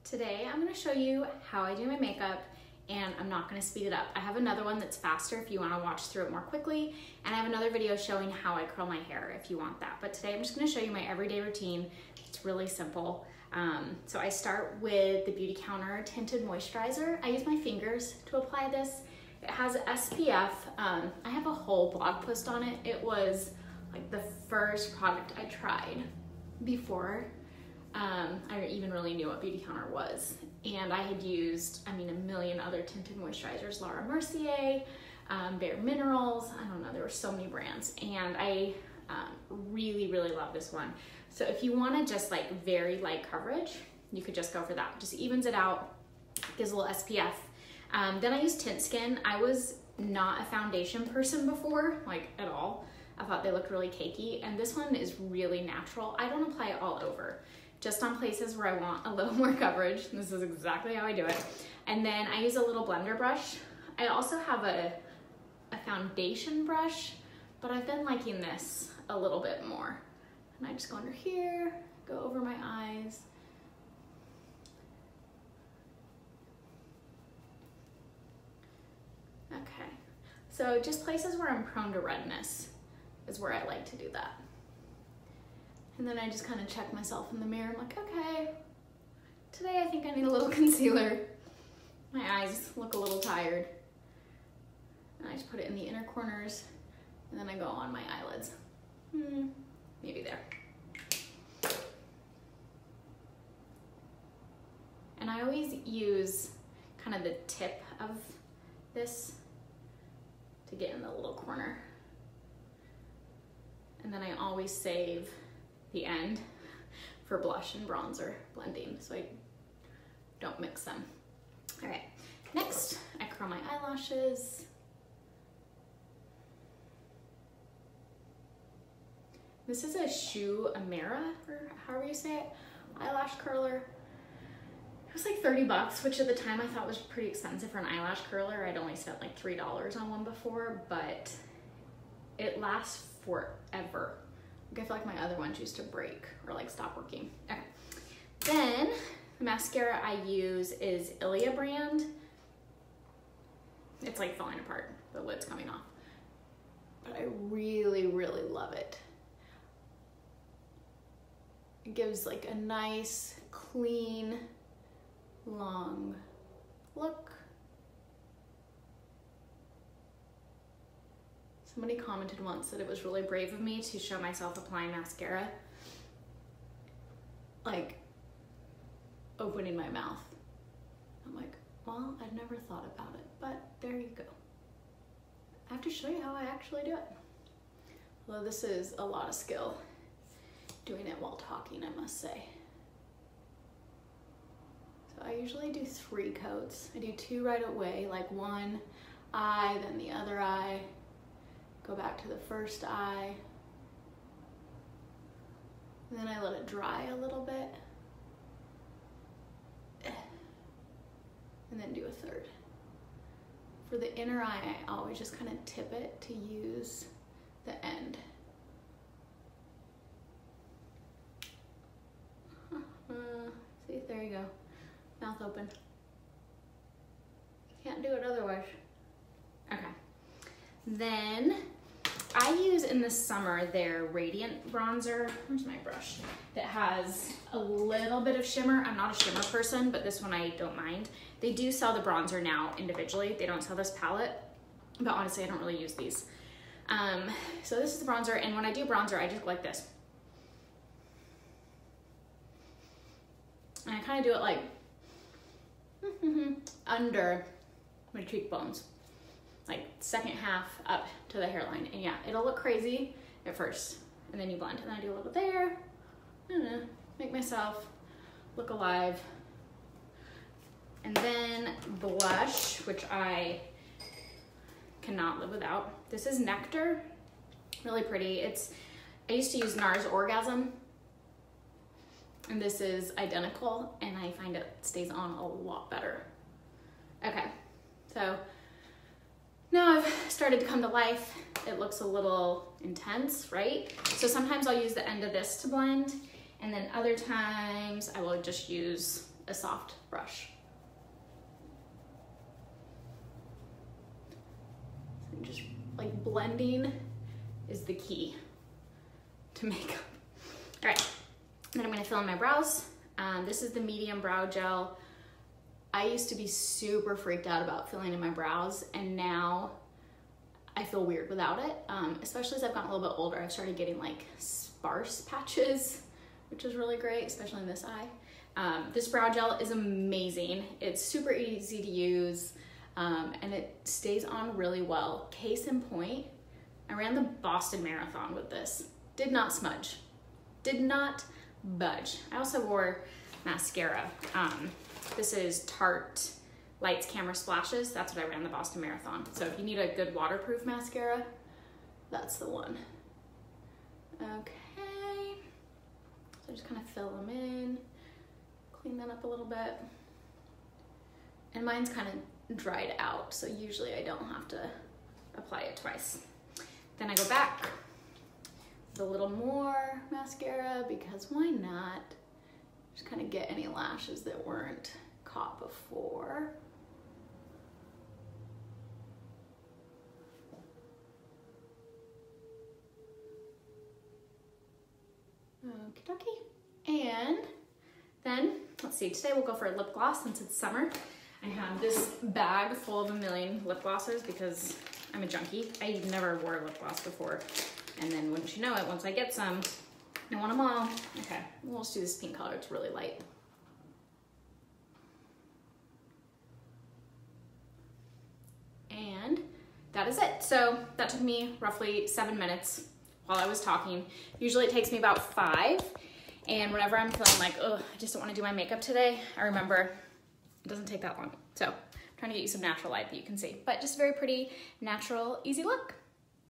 Today I'm going to show you how I do my makeup, and I'm not going to speed it up. I have another one that's faster if you want to watch through it more quickly, and I have another video showing how I curl my hair if you want that. But today I'm just going to show you my everyday routine. It's really simple. So I start with the Beauty Counter Tinted Moisturizer. I use my fingers to apply this. It has SPF. I have a whole blog post on it. It was like the first product I tried before I even really knew what Beauty Counter was. And I had used, a million other tinted moisturizers, Laura Mercier, Bare Minerals, I don't know, there were so many brands. And I really, really love this one. So if you want to just like very light coverage, you could just go for that. Just evens it out, gives a little SPF. Then I use Tint Skin. I was not a foundation person before, like at all. I thought they looked really cakey, and this one is really natural. I don't apply it all over, just on places where I want a little more coverage. This is exactly how I do it. And then I use a little blender brush. I also have a foundation brush, but I've been liking this a little bit more. And I just go under here, go over my eyes. Okay, so just places where I'm prone to redness is where I like to do that. And then I just kind of check myself in the mirror. I'm like, okay, today I think I need a little concealer. My eyes look a little tired. And I just put it in the inner corners, and then I go on my eyelids. Maybe there. And I always use kind of the tip of this to get in the little corner. And then I always save the end for blush and bronzer blending, so I don't mix them. All right, next I curl my eyelashes. This is a Shoe Amera, or however you say it, eyelash curler. It was like 30 bucks, which at the time I thought was pretty expensive for an eyelash curler. I'd only spent like $3 on one before, but it lasts forever. I feel like my other ones used to break or like stop working. Okay. Then the mascara I use is Ilia brand. It's like falling apart. The lid's coming off. But I really, really love it. It gives like a nice, clean, long look. Somebody commented once that it was really brave of me to show myself applying mascara, like opening my mouth. I'm like, well, I'd never thought about it, but there you go. I have to show you how I actually do it. Although this is a lot of skill, doing it while talking, I must say. So I usually do 3 coats. I do 2 right away, like one eye, then the other eye. Go back to the first eye, and then I let it dry a little bit, and then do a 3rd. For the inner eye, I always just kind of tip it to use the end. See, there you go, mouth open. Can't do it otherwise. Okay, then I use in the summer their Radiant bronzer. Where's my brush? That has a little bit of shimmer. I'm not a shimmer person, but this one I don't mind. They do sell the bronzer now individually. They don't sell this palette, but honestly, I don't really use these. So this is the bronzer, and when I do bronzer, I just go like this. And I kind of do it like under my cheekbones. Like second half up to the hairline. And yeah, it'll look crazy at first, and then you blend. And then I do a little there, I don't know, make myself look alive. And then blush, which I cannot live without. This is Nectar, really pretty. I used to use NARS Orgasm, and this is identical, and I find it stays on a lot better. Okay, so now I've started to come to life. It looks a little intense, right? So sometimes I'll use the end of this to blend, and then other times I will just use a soft brush. So just like blending is the key to makeup. All right, then I'm gonna fill in my brows. This is the medium brow gel. I used to be super freaked out about filling in my brows, and now I feel weird without it, especially as I've gotten a little bit older. I've started getting like sparse patches, which is really great, especially in this eye. This brow gel is amazing. It's super easy to use, and it stays on really well. Case in point, I ran the Boston Marathon with this. Did not smudge, did not budge. I also wore mascara. This is Tarte Lights Camera Splashes. That's what I ran the Boston Marathon. So if you need a good waterproof mascara, that's the one. Okay, so just kind of fill them in, clean that up a little bit. And mine's kind of dried out, so usually I don't have to apply it twice. Then I go back with a little more mascara, because why not? Just kind of get any lashes that weren't caught before. Okie dokie. And then, let's see, today we'll go for a lip gloss since it's summer. I have this bag full of a million lip glosses because I'm a junkie. I never wore a lip gloss before. And then wouldn't you know it, once I get some, I want them all. Okay, we'll just do this pink color, it's really light. And that is it. So that took me roughly 7 minutes while I was talking. Usually it takes me about 5. And whenever I'm feeling like, oh, I just don't want to do my makeup today, I remember it doesn't take that long. So I'm trying to get you some natural light that you can see. But just a very pretty, natural, easy look.